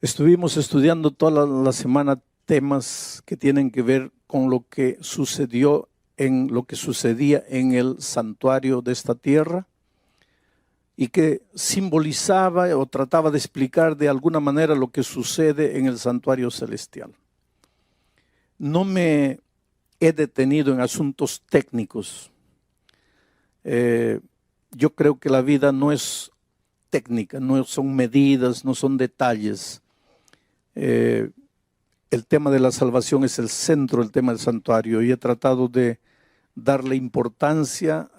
Estuvimos estudiando toda la semana temas que tienen que ver con lo que sucedía en el santuario de esta tierra y que simbolizaba o trataba de explicar de alguna manera lo que sucede en el santuario celestial. No me he detenido en asuntos técnicos. Yo creo que la vida no es técnica, no son medidas, no son detalles. El tema de la salvación es el centro del tema del santuario y he tratado de darle importancia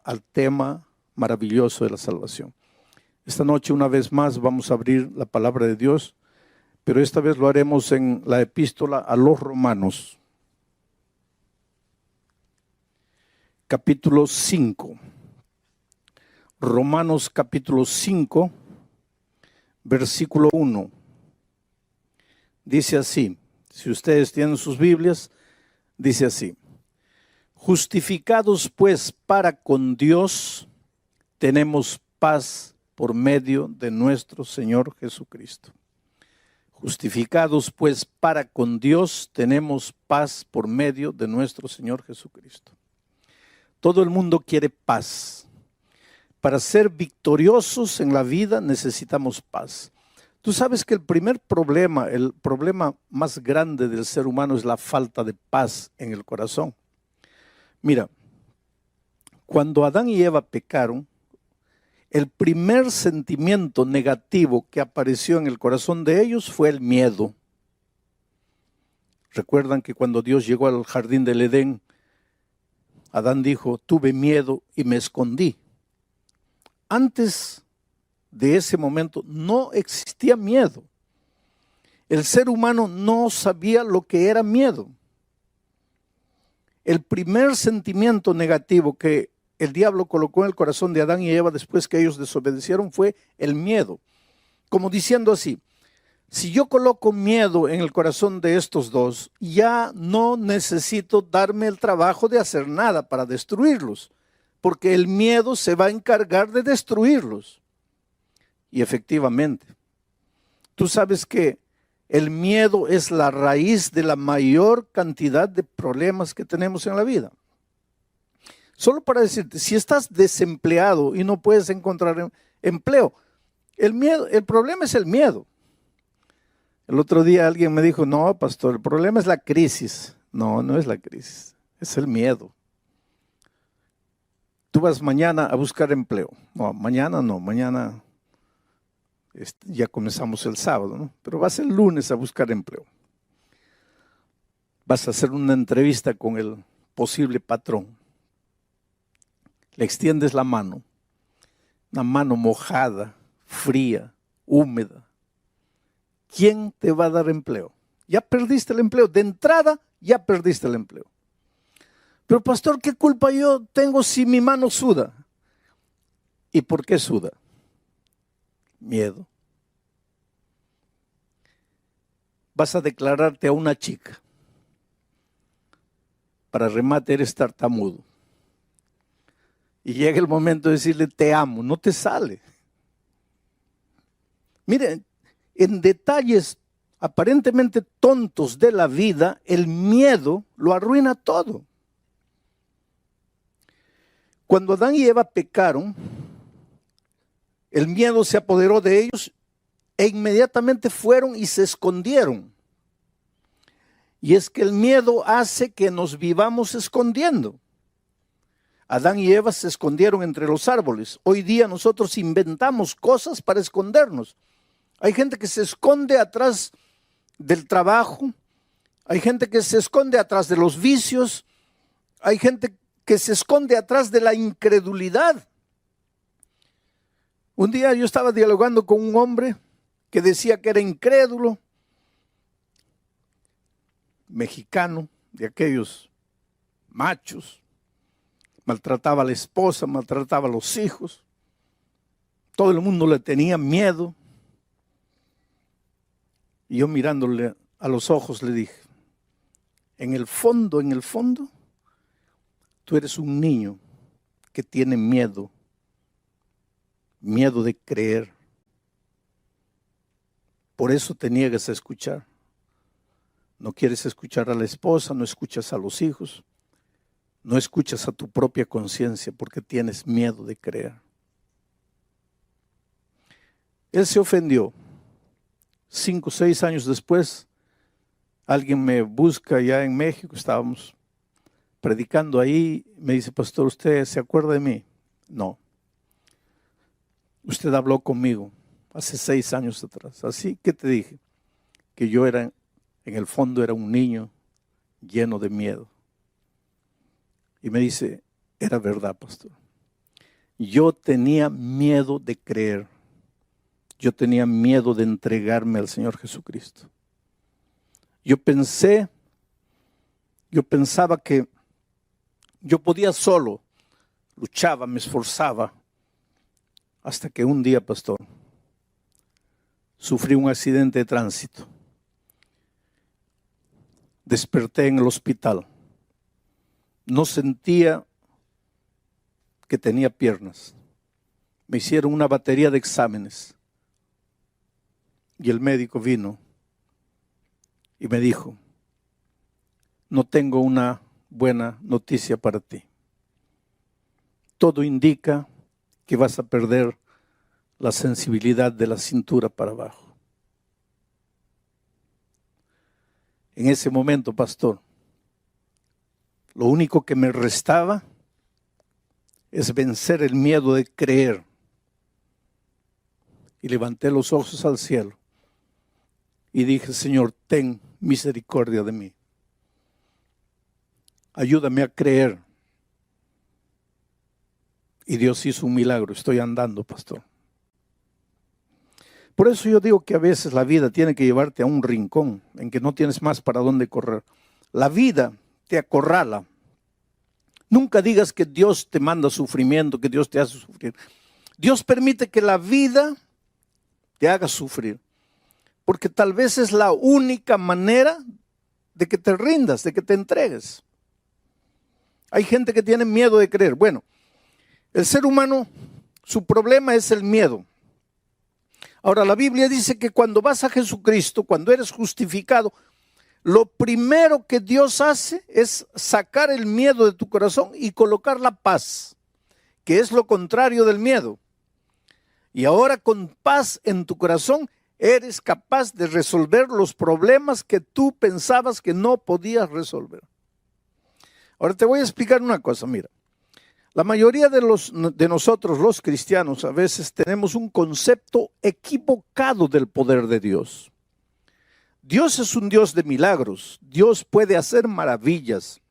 al tema maravilloso de la salvación. Esta noche una vez más vamos a abrir la palabra de Dios, pero esta vez lo haremos en la epístola a los Romanos, capítulo 5. Romanos capítulo 5, versículo 1. Dice así, si ustedes tienen sus Biblias, dice así: justificados pues para con Dios, tenemos paz por medio de nuestro Señor Jesucristo. Justificados pues para con Dios, tenemos paz por medio de nuestro Señor Jesucristo. Todo el mundo quiere paz. Para ser victoriosos en la vida necesitamos paz. Tú sabes que el problema más grande del ser humano es la falta de paz en el corazón. Mira, cuando Adán y Eva pecaron, el primer sentimiento negativo que apareció en el corazón de ellos fue el miedo. Recuerdan que cuando Dios llegó al jardín del Edén, Adán dijo: tuve miedo y me escondí. Antes de ese momento no existía miedo. El ser humano no sabía lo que era miedo. El primer sentimiento negativo que el diablo colocó en el corazón de Adán y Eva después que ellos desobedecieron fue el miedo. Como diciendo así: si yo coloco miedo en el corazón de estos dos, ya no necesito darme el trabajo de hacer nada para destruirlos, porque el miedo se va a encargar de destruirlos. Y efectivamente, tú sabes que el miedo es la raíz de la mayor cantidad de problemas que tenemos en la vida. Solo para decirte, si estás desempleado y no puedes encontrar empleo, el problema es el miedo. El otro día alguien me dijo: no, pastor, el problema es la crisis. No, no es la crisis, es el miedo. Tú vas mañana a buscar empleo. No, mañana ya comenzamos el sábado, ¿no? Pero vas el lunes a buscar empleo. Vas a hacer una entrevista con el posible patrón. Le extiendes la mano, una mano mojada, fría, húmeda. ¿Quién te va a dar empleo? Ya perdiste el empleo. De entrada, ya perdiste el empleo. Pero pastor, ¿qué culpa yo tengo si mi mano suda? ¿Y por qué suda? Miedo. Vas a declararte a una chica. Para remate eres tartamudo. Y llega el momento de decirle te amo, no te sale. Miren, en detalles aparentemente tontos de la vida, el miedo lo arruina todo. Cuando Adán y Eva pecaron, el miedo se apoderó de ellos e inmediatamente fueron y se escondieron. Y es que el miedo hace que nos vivamos escondiendo. Adán y Eva se escondieron entre los árboles. Hoy día nosotros inventamos cosas para escondernos. Hay gente que se esconde atrás del trabajo. Hay gente que se esconde atrás de los vicios. Hay gente que se esconde atrás de la incredulidad. Un día yo estaba dialogando con un hombre que decía que era incrédulo, mexicano, de aquellos machos. Maltrataba a la esposa, maltrataba a los hijos. Todo el mundo le tenía miedo. Y yo mirándole a los ojos le dije: en el fondo, tú eres un niño que tiene miedo de creer. Por eso te niegas a escuchar. No quieres escuchar a la esposa, no escuchas a los hijos, no escuchas a tu propia conciencia porque tienes miedo de creer. Él se ofendió. 5 o 6 años después, alguien me busca ya en México, estábamos predicando ahí, me dice, pastor, ¿usted se acuerda de mí? No. Usted habló conmigo hace 6 años atrás. ¿Así? ¿Qué te dije? Que yo era, en el fondo era un niño lleno de miedo. Y me dice, era verdad, pastor. Yo tenía miedo de creer. Yo tenía miedo de entregarme al Señor Jesucristo. Yo pensaba que yo podía solo, luchaba, me esforzaba, hasta que un día, pastor, sufrí un accidente de tránsito. Desperté en el hospital. No sentía que tenía piernas. Me hicieron una batería de exámenes. Y el médico vino y me dijo, no tengo una buena noticia para ti. Todo indica que vas a perder la sensibilidad de la cintura para abajo. En ese momento, pastor, lo único que me restaba es vencer el miedo de creer. Y levanté los ojos al cielo y dije, Señor, ten misericordia de mí. Ayúdame a creer. Y Dios hizo un milagro. Estoy andando, pastor. Por eso yo digo que a veces la vida tiene que llevarte a un rincón en que no tienes más para dónde correr. La vida te acorrala. Nunca digas que Dios te manda sufrimiento, que Dios te hace sufrir. Dios permite que la vida te haga sufrir. Porque tal vez es la única manera de que te rindas, de que te entregues. Hay gente que tiene miedo de creer. Bueno, el ser humano, su problema es el miedo. Ahora, la Biblia dice que cuando vas a Jesucristo, cuando eres justificado, lo primero que Dios hace es sacar el miedo de tu corazón y colocar la paz, que es lo contrario del miedo. Y ahora con paz en tu corazón, eres capaz de resolver los problemas que tú pensabas que no podías resolver. Ahora te voy a explicar una cosa, mira. La mayoría de nosotros, los cristianos, a veces tenemos un concepto equivocado del poder de Dios. Dios es un Dios de milagros. Dios puede hacer maravillas.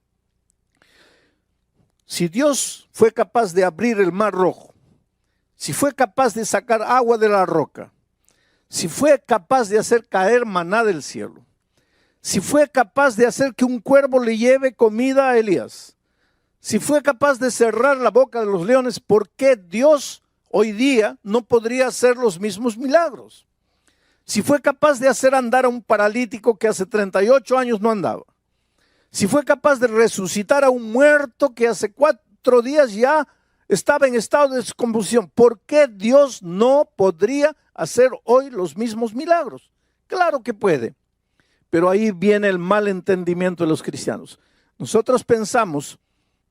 Si Dios fue capaz de abrir el mar rojo, si fue capaz de sacar agua de la roca, si fue capaz de hacer caer maná del cielo, si fue capaz de hacer que un cuervo le lleve comida a Elías, si fue capaz de cerrar la boca de los leones, ¿por qué Dios hoy día no podría hacer los mismos milagros? Si fue capaz de hacer andar a un paralítico que hace 38 años no andaba, si fue capaz de resucitar a un muerto que hace 4 días ya estaba en estado de descomposición, ¿por qué Dios no podría hacer hoy los mismos milagros? Claro que puede, pero ahí viene el mal entendimiento de los cristianos. Nosotros pensamos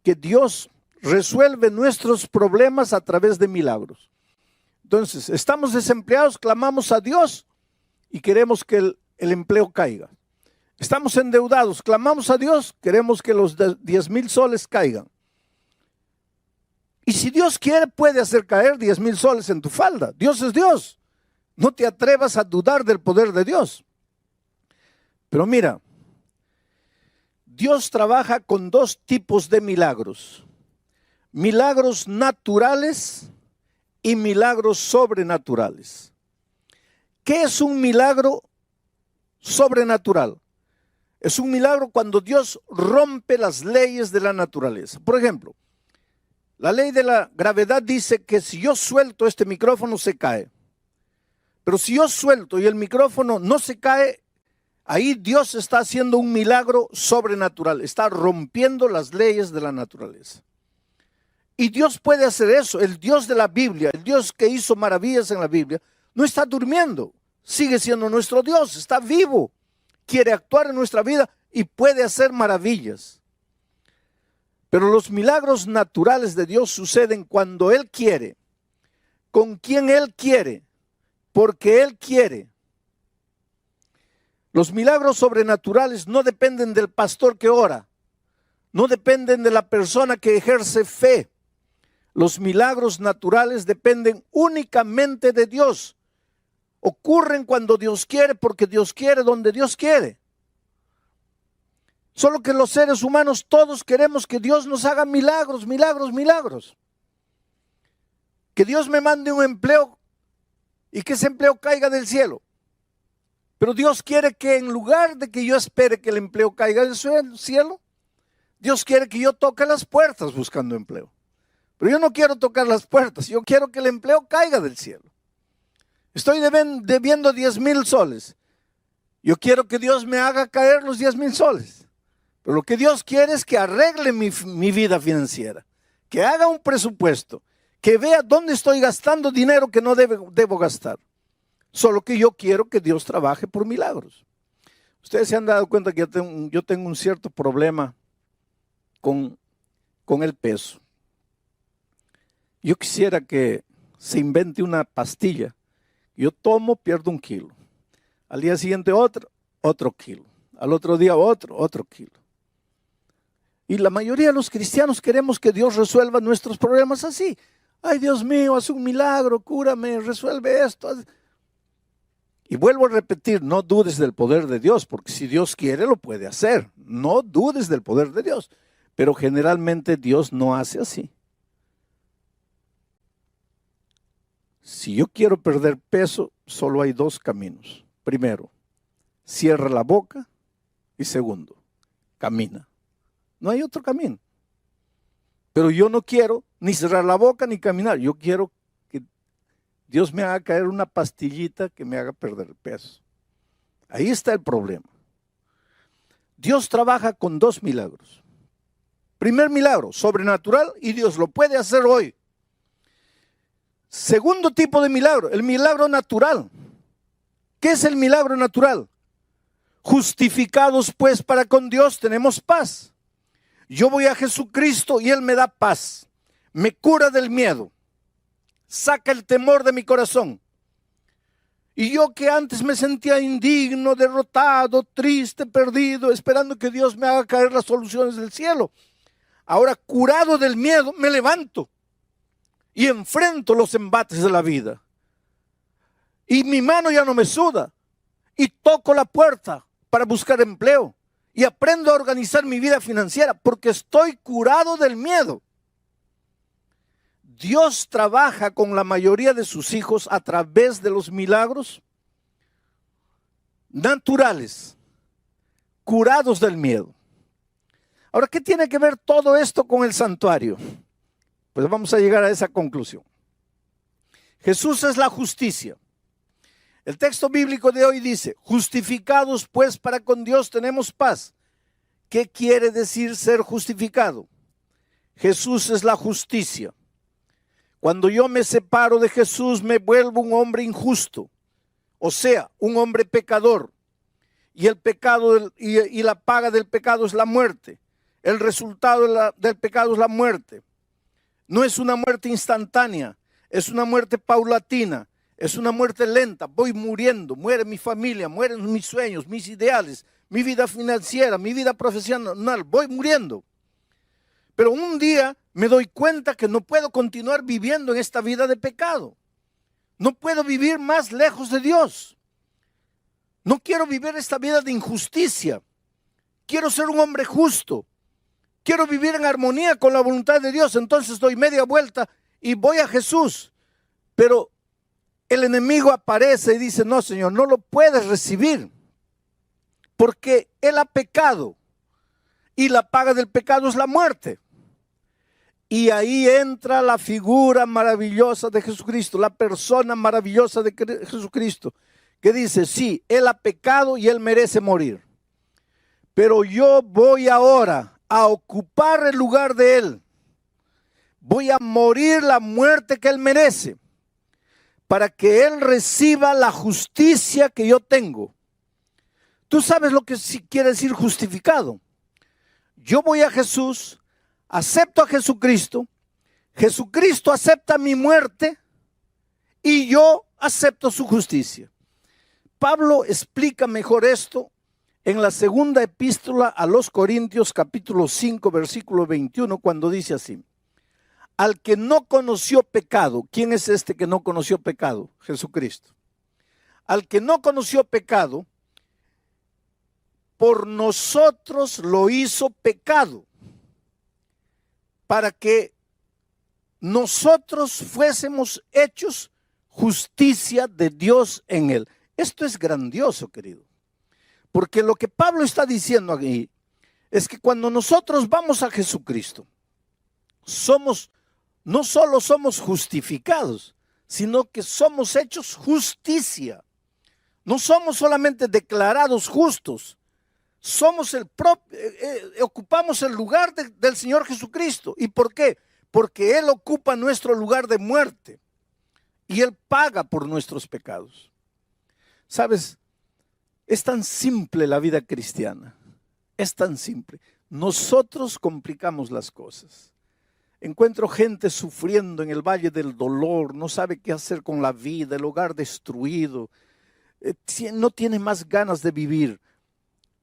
que Dios resuelve nuestros problemas a través de milagros. Entonces, estamos desempleados, clamamos a Dios y queremos que el empleo caiga. Estamos endeudados, clamamos a Dios, queremos que los 10,000 soles caigan. Y si Dios quiere, puede hacer caer 10,000 soles en tu falda. Dios es Dios. No te atrevas a dudar del poder de Dios. Pero mira, Dios trabaja con 2 tipos de milagros. Milagros naturales y milagros sobrenaturales. ¿Qué es un milagro sobrenatural? Es un milagro cuando Dios rompe las leyes de la naturaleza. Por ejemplo, la ley de la gravedad dice que si yo suelto este micrófono se cae. Pero si yo suelto y el micrófono no se cae, ahí Dios está haciendo un milagro sobrenatural, está rompiendo las leyes de la naturaleza. Y Dios puede hacer eso. El Dios de la Biblia, el Dios que hizo maravillas en la Biblia, no está durmiendo. sigue siendo nuestro Dios, está vivo, quiere actuar en nuestra vida y puede hacer maravillas. Pero los milagros naturales de Dios suceden cuando Él quiere, con quien Él quiere, porque Él quiere. Los milagros sobrenaturales no dependen del pastor que ora, no dependen de la persona que ejerce fe. Los milagros naturales dependen únicamente de Dios. Ocurren cuando Dios quiere, porque Dios quiere donde Dios quiere. Solo que los seres humanos todos queremos que Dios nos haga milagros, milagros, milagros. Que Dios me mande un empleo y que ese empleo caiga del cielo. Pero Dios quiere que en lugar de que yo espere que el empleo caiga del cielo, Dios quiere que yo toque las puertas buscando empleo. Pero yo no quiero tocar las puertas, yo quiero que el empleo caiga del cielo. Estoy debiendo 10,000 soles. Yo quiero que Dios me haga caer los 10,000 soles. Pero lo que Dios quiere es que arregle mi vida financiera, que haga un presupuesto, que vea dónde estoy gastando dinero que no debo gastar. Solo que yo quiero que Dios trabaje por milagros. Ustedes se han dado cuenta que yo tengo un cierto problema con el peso. Yo quisiera que se invente una pastilla. Yo tomo, pierdo 1 kilo. Al día siguiente otro kilo. Al otro día otro kilo. Y la mayoría de los cristianos queremos que Dios resuelva nuestros problemas así. Ay, Dios mío, haz un milagro, cúrame, resuelve esto. Y vuelvo a repetir, no dudes del poder de Dios, porque si Dios quiere lo puede hacer. No dudes del poder de Dios. Pero generalmente Dios no hace así. Si yo quiero perder peso, solo hay 2 caminos. Primero, cierra la boca y segundo, camina. No hay otro camino. Pero yo no quiero ni cerrar la boca ni caminar. Yo quiero que Dios me haga caer una pastillita que me haga perder peso. Ahí está el problema. Dios trabaja con 2 milagros. Primer milagro, sobrenatural, y Dios lo puede hacer hoy. Segundo tipo de milagro, el milagro natural. ¿Qué es el milagro natural? Justificados pues para con Dios tenemos paz. Yo voy a Jesucristo y Él me da paz. Me cura del miedo. Saca el temor de mi corazón. Y yo que antes me sentía indigno, derrotado, triste, perdido, esperando que Dios me haga caer las soluciones del cielo. Ahora, curado del miedo, me levanto y enfrento los embates de la vida. Y mi mano ya no me suda. Y toco la puerta para buscar empleo. Y aprendo a organizar mi vida financiera porque estoy curado del miedo. Dios trabaja con la mayoría de sus hijos a través de los milagros naturales, curados del miedo. Ahora, ¿qué tiene que ver todo esto con el santuario? Pues vamos a llegar a esa conclusión. Jesús es la justicia. El texto bíblico de hoy dice, justificados pues para con Dios tenemos paz. ¿Qué quiere decir ser justificado? Jesús es la justicia. Cuando yo me separo de Jesús me vuelvo un hombre injusto, o sea, un hombre pecador. Y el pecado y la paga del pecado es la muerte. El resultado del pecado es la muerte. No es una muerte instantánea, es una muerte paulatina. Es una muerte lenta, voy muriendo, muere mi familia, mueren mis sueños, mis ideales, mi vida financiera, mi vida profesional, voy muriendo. Pero un día me doy cuenta que no puedo continuar viviendo en esta vida de pecado. No puedo vivir más lejos de Dios. No quiero vivir esta vida de injusticia. Quiero ser un hombre justo. Quiero vivir en armonía con la voluntad de Dios. Entonces doy media vuelta y voy a Jesús. Pero el enemigo aparece y dice, no, Señor, no lo puedes recibir, porque Él ha pecado y la paga del pecado es la muerte. Y ahí entra la figura maravillosa de Jesucristo, la persona maravillosa de Jesucristo, que dice, sí, Él ha pecado y Él merece morir, pero yo voy ahora a ocupar el lugar de Él. Voy a morir la muerte que Él merece, para que Él reciba la justicia que yo tengo. Tú sabes lo que quiere decir justificado. Yo voy a Jesús, acepto a Jesucristo, Jesucristo acepta mi muerte y yo acepto su justicia. Pablo explica mejor esto en la segunda epístola a los Corintios, capítulo 5, versículo 21, cuando dice así: al que no conoció pecado. ¿Quién es este que no conoció pecado? Jesucristo. Al que no conoció pecado, por nosotros lo hizo pecado, para que nosotros fuésemos hechos justicia de Dios en él. Esto es grandioso, querido, porque lo que Pablo está diciendo aquí es que cuando nosotros vamos a Jesucristo, no solo somos justificados, sino que somos hechos justicia. No somos solamente declarados justos, somos ocupamos el lugar del Señor Jesucristo. ¿Y por qué? Porque Él ocupa nuestro lugar de muerte y Él paga por nuestros pecados. ¿Sabes? Es tan simple la vida cristiana, es tan simple. Nosotros complicamos las cosas. Encuentro gente sufriendo en el valle del dolor, no sabe qué hacer con la vida, el hogar destruido, no tiene más ganas de vivir.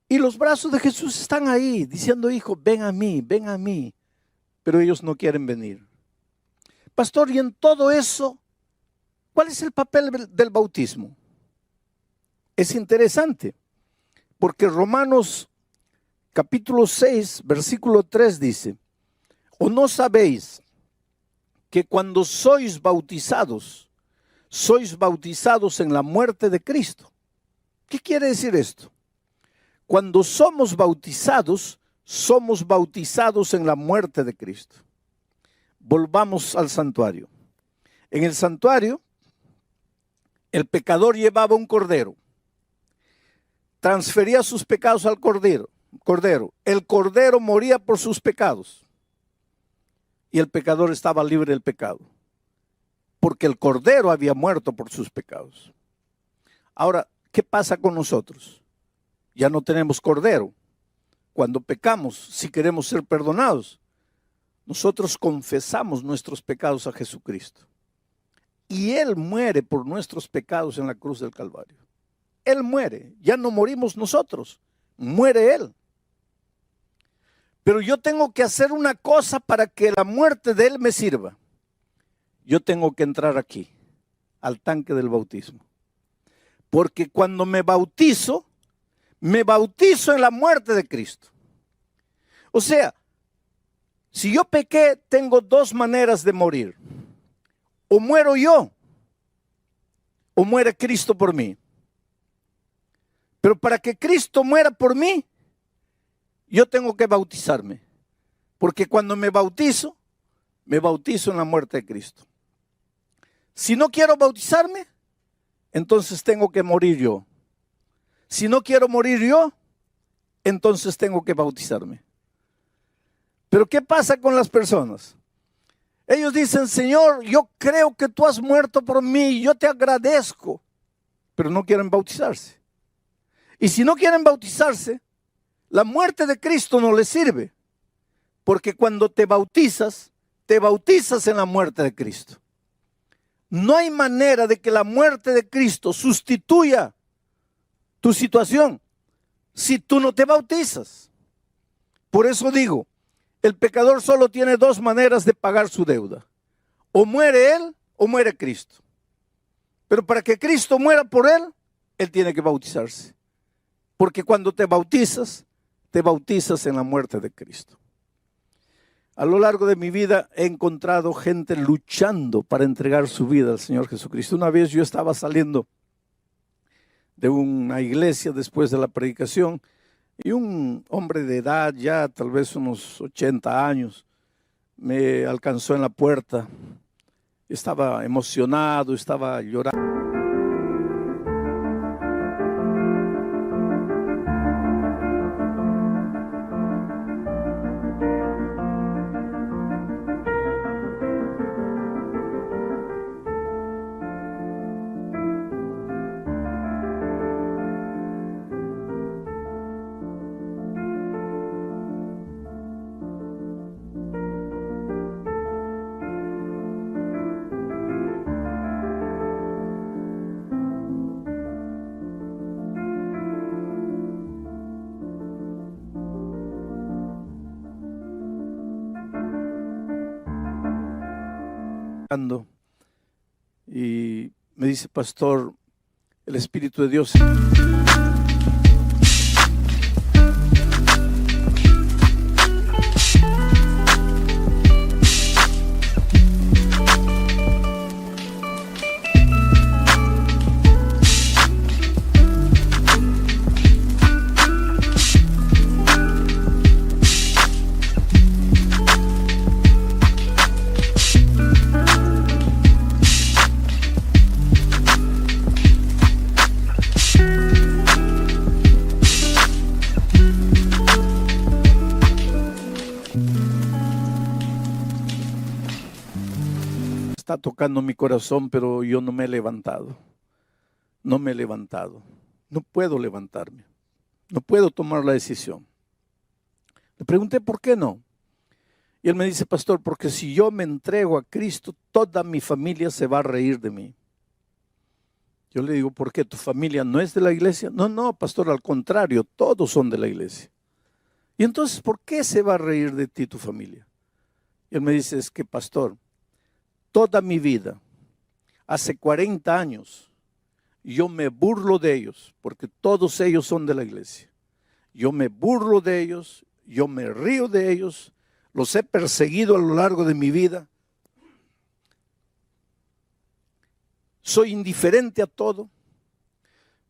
Y los brazos de Jesús están ahí, diciendo: hijo, ven a mí, ven a mí. Pero ellos no quieren venir. Pastor, y en todo eso, ¿cuál es el papel del bautismo? Es interesante, porque Romanos capítulo 6, versículo 3 dice: ¿o no sabéis que cuando sois bautizados en la muerte de Cristo? ¿Qué quiere decir esto? Cuando somos bautizados en la muerte de Cristo. Volvamos al santuario. En el santuario, el pecador llevaba un cordero. Transfería sus pecados al cordero. El cordero moría por sus pecados. Y el pecador estaba libre del pecado, porque el cordero había muerto por sus pecados. Ahora, ¿qué pasa con nosotros? Ya no tenemos cordero. Cuando pecamos, si queremos ser perdonados, nosotros confesamos nuestros pecados a Jesucristo. Y Él muere por nuestros pecados en la cruz del Calvario. Él muere, ya no morimos nosotros, muere Él. Pero yo tengo que hacer una cosa para que la muerte de Él me sirva. Yo tengo que entrar aquí, al tanque del bautismo. Porque cuando me bautizo en la muerte de Cristo. O sea, si yo pequé, tengo dos maneras de morir. O muero yo, o muere Cristo por mí. Pero para que Cristo muera por mí, yo tengo que bautizarme, porque cuando me bautizo en la muerte de Cristo. Si no quiero bautizarme, entonces tengo que morir yo. Si no quiero morir yo, entonces tengo que bautizarme. Pero ¿qué pasa con las personas? Ellos dicen: Señor, yo creo que tú has muerto por mí, yo te agradezco, pero no quieren bautizarse. Y si no quieren bautizarse, la muerte de Cristo no les sirve, porque cuando te bautizas en la muerte de Cristo. No hay manera de que la muerte de Cristo sustituya tu situación si tú no te bautizas. Por eso digo, el pecador solo tiene dos maneras de pagar su deuda: o muere él o muere Cristo. Pero para que Cristo muera por él tiene que bautizarse, porque cuando te bautizas en la muerte de Cristo. A lo largo de mi vida he encontrado gente luchando para entregar su vida al Señor Jesucristo. Una vez yo estaba saliendo de una iglesia después de la predicación y un hombre de edad, ya tal vez unos 80 años, me alcanzó en la puerta. Estaba emocionado, estaba llorando. Y me dice, pastor, el Espíritu de Dios está tocando mi corazón, pero yo no me he levantado. No me he levantado. No puedo levantarme. No puedo tomar la decisión. Le pregunté por qué no. Y él me dice, pastor, porque si yo me entrego a Cristo, toda mi familia se va a reír de mí. Yo le digo, ¿por qué? ¿Tu familia no es de la iglesia? No, no, pastor, al contrario, todos son de la iglesia. Y entonces, ¿por qué se va a reír de ti tu familia? Y él me dice, es que, pastor, toda mi vida, hace 40 años, yo me burlo de ellos, porque todos ellos son de la iglesia. Yo me burlo de ellos, yo me río de ellos, los he perseguido a lo largo de mi vida. Soy indiferente a todo.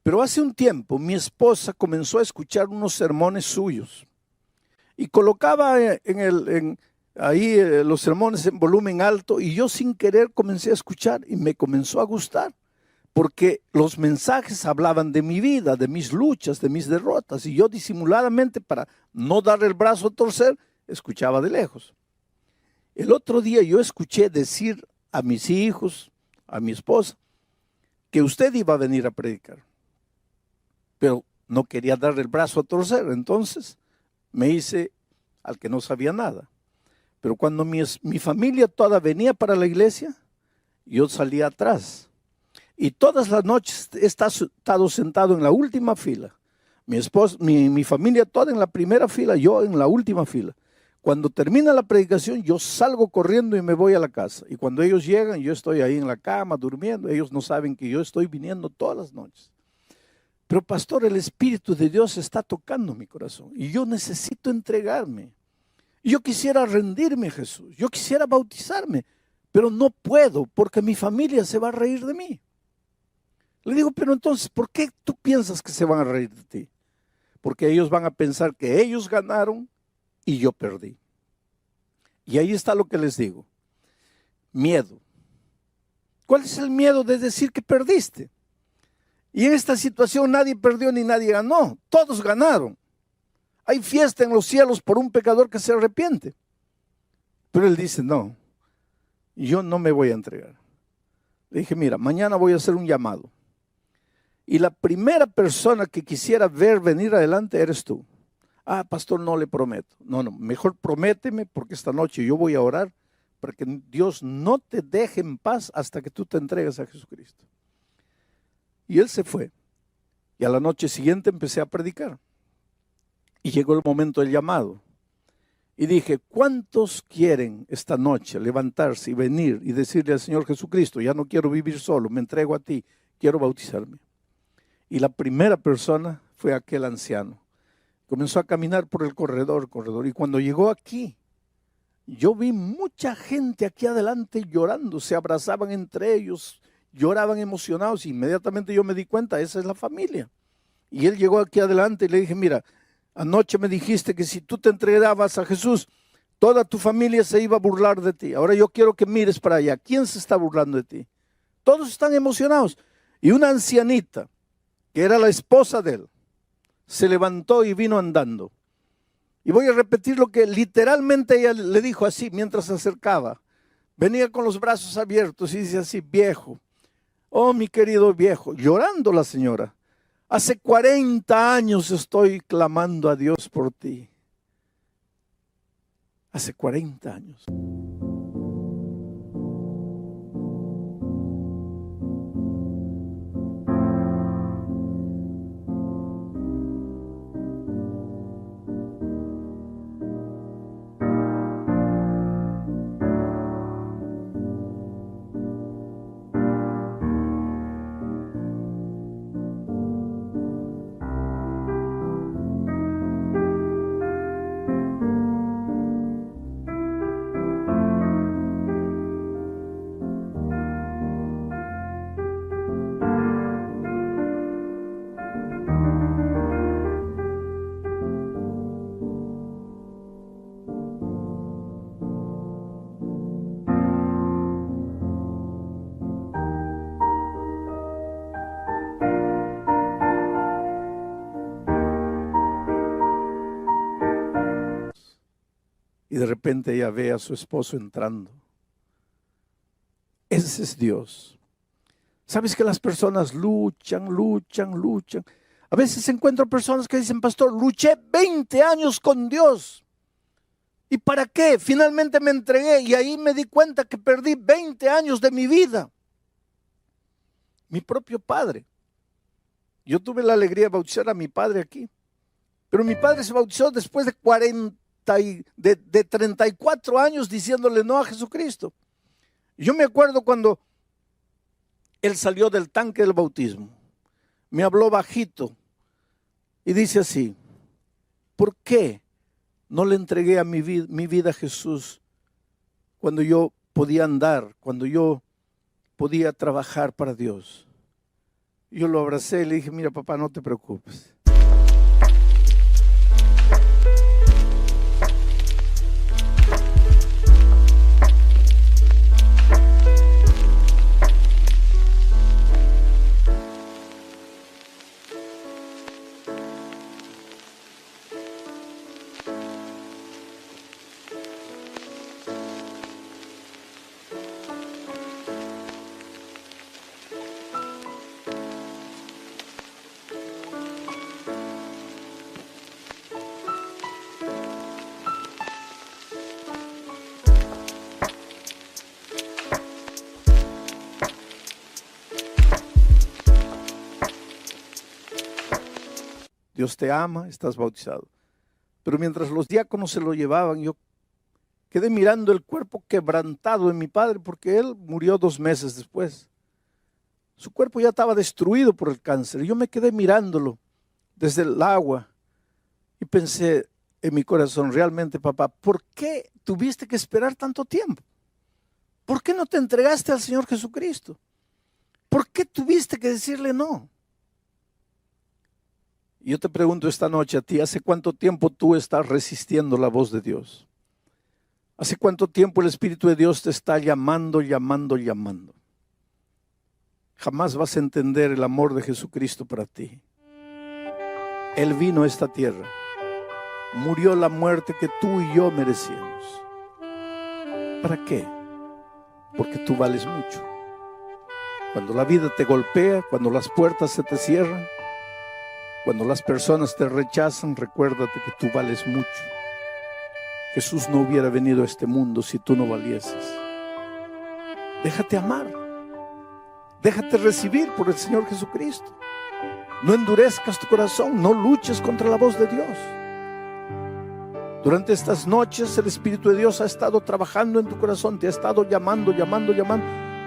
Pero hace un tiempo mi esposa comenzó a escuchar unos sermones suyos y colocaba ahí los sermones en volumen alto, y yo sin querer comencé a escuchar y me comenzó a gustar, porque los mensajes hablaban de mi vida, de mis luchas, de mis derrotas, y yo disimuladamente, para no darle el brazo a torcer, escuchaba de lejos. El otro día yo escuché decir a mis hijos, a mi esposa, que usted iba a venir a predicar, pero no quería darle el brazo a torcer. Entonces me hice al que no sabía nada. Pero cuando mi familia toda venía para la iglesia, yo salía atrás. Y todas las noches he estado sentado en la última fila. Mi esposa, mi familia toda en la primera fila, yo en la última fila. Cuando termina la predicación, yo salgo corriendo y me voy a la casa. Y cuando ellos llegan, yo estoy ahí en la cama durmiendo. Ellos no saben que yo estoy viniendo todas las noches. Pero pastor, el Espíritu de Dios está tocando mi corazón y yo necesito entregarme. Yo quisiera rendirme a Jesús, yo quisiera bautizarme, pero no puedo porque mi familia se va a reír de mí. Le digo, pero entonces, ¿por qué tú piensas que se van a reír de ti? Porque ellos van a pensar que ellos ganaron y yo perdí. Y ahí está lo que les digo. Miedo. ¿Cuál es el miedo de decir que perdiste? Y en esta situación nadie perdió ni nadie ganó, todos ganaron. Hay fiesta en los cielos por un pecador que se arrepiente. Pero él dice, no, yo no me voy a entregar. Le dije, mira, mañana voy a hacer un llamado. Y la primera persona que quisiera ver venir adelante eres tú. Ah, pastor, no le prometo. No, mejor prométeme, porque esta noche yo voy a orar para que Dios no te deje en paz hasta que tú te entregues a Jesucristo. Y él se fue. Y a la noche siguiente empecé a predicar. Y llegó el momento del llamado. Y dije, ¿cuántos quieren esta noche levantarse y venir y decirle al Señor Jesucristo, ya no quiero vivir solo, me entrego a ti, quiero bautizarme? Y la primera persona fue aquel anciano. Comenzó a caminar por el corredor. Y cuando llegó aquí, yo vi mucha gente aquí adelante llorando, se abrazaban entre ellos, lloraban emocionados. Inmediatamente yo me di cuenta, esa es la familia. Y él llegó aquí adelante y le dije, mira, anoche me dijiste que si tú te entregabas a Jesús, toda tu familia se iba a burlar de ti. Ahora yo quiero que mires para allá. ¿Quién se está burlando de ti? Todos están emocionados. Y una ancianita, que era la esposa de él, se levantó y vino andando. Y voy a repetir lo que literalmente ella le dijo así mientras se acercaba. Venía con los brazos abiertos y dice así, viejo, oh mi querido viejo, llorando la señora. Hace 40 años estoy clamando a Dios por ti. Hace 40 años. y de repente ella ve a su esposo entrando. Ese es Dios. ¿Sabes que las personas luchan? A veces encuentro personas que dicen, pastor, luché 20 años con Dios. ¿Y para qué? Finalmente me entregué y ahí me di cuenta que perdí 20 años de mi vida. Mi propio padre. Yo tuve la alegría de bautizar a mi padre aquí. Pero mi padre se bautizó después de 34 años diciéndole no a Jesucristo. Yo me acuerdo cuando él salió del tanque del bautismo. Me habló bajito y dice así: ¿por qué no le entregué a mi vida a Jesús cuando yo podía andar, cuando yo podía trabajar para Dios? Yo lo abracé y le dije, mira papá, no te preocupes. Dios te ama, estás bautizado. Pero mientras los diáconos se lo llevaban, yo quedé mirando el cuerpo quebrantado de mi padre, porque él murió 2 meses después. Su cuerpo ya estaba destruido por el cáncer. Yo me quedé mirándolo desde el agua y pensé en mi corazón, realmente papá, ¿por qué tuviste que esperar tanto tiempo? ¿Por qué no te entregaste al Señor Jesucristo? ¿Por qué tuviste que decirle no? Yo te pregunto esta noche a ti, ¿hace cuánto tiempo tú estás resistiendo la voz de Dios? ¿Hace cuánto tiempo el Espíritu de Dios te está llamando? Jamás vas a entender el amor de Jesucristo para ti. Él vino a esta tierra, murió la muerte que tú y yo merecíamos. ¿Para qué? Porque tú vales mucho. Cuando la vida te golpea, cuando las puertas se te cierran, cuando las personas te rechazan, recuérdate que tú vales mucho. Jesús no hubiera venido a este mundo si tú no valieses. Déjate amar. Déjate recibir por el Señor Jesucristo. No endurezcas tu corazón, no luches contra la voz de Dios. Durante estas noches el Espíritu de Dios ha estado trabajando en tu corazón, te ha estado llamando.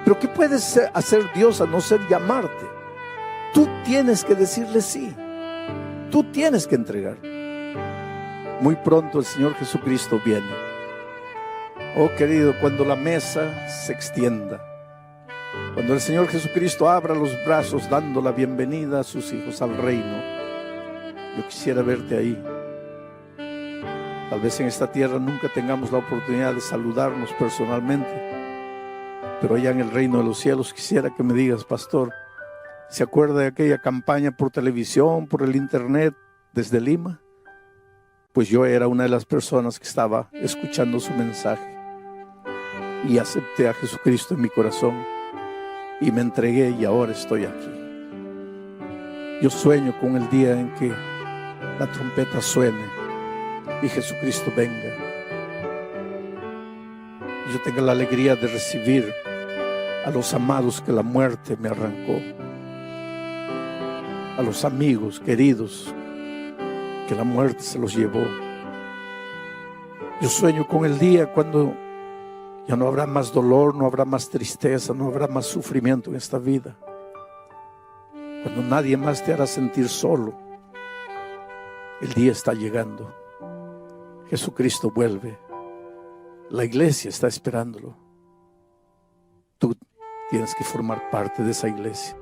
Pero ¿qué puedes hacer Dios a no ser llamarte? Tú tienes que decirle sí. Tú tienes que entregar. Muy pronto el Señor Jesucristo viene. Oh querido, cuando la mesa se extienda, cuando el Señor Jesucristo abra los brazos dando la bienvenida a sus hijos al reino, yo quisiera verte ahí. Tal vez en esta tierra nunca tengamos la oportunidad de saludarnos personalmente, pero allá en el reino de los cielos quisiera que me digas, pastor, ¿se acuerda de aquella campaña por televisión, por el internet, desde Lima? Pues yo era una de las personas que estaba escuchando su mensaje y acepté a Jesucristo en mi corazón y me entregué y ahora estoy aquí. Yo sueño con el día en que la trompeta suene y Jesucristo venga. Y yo tenga la alegría de recibir a los amados que la muerte me arrancó, a los amigos queridos que la muerte se los llevó. Yo sueño con el día cuando ya no habrá más dolor, no habrá más tristeza, no habrá más sufrimiento en esta vida. Cuando nadie más te hará sentir solo. El día está llegando. Jesucristo vuelve. La iglesia está esperándolo. Tú tienes que formar parte de esa iglesia.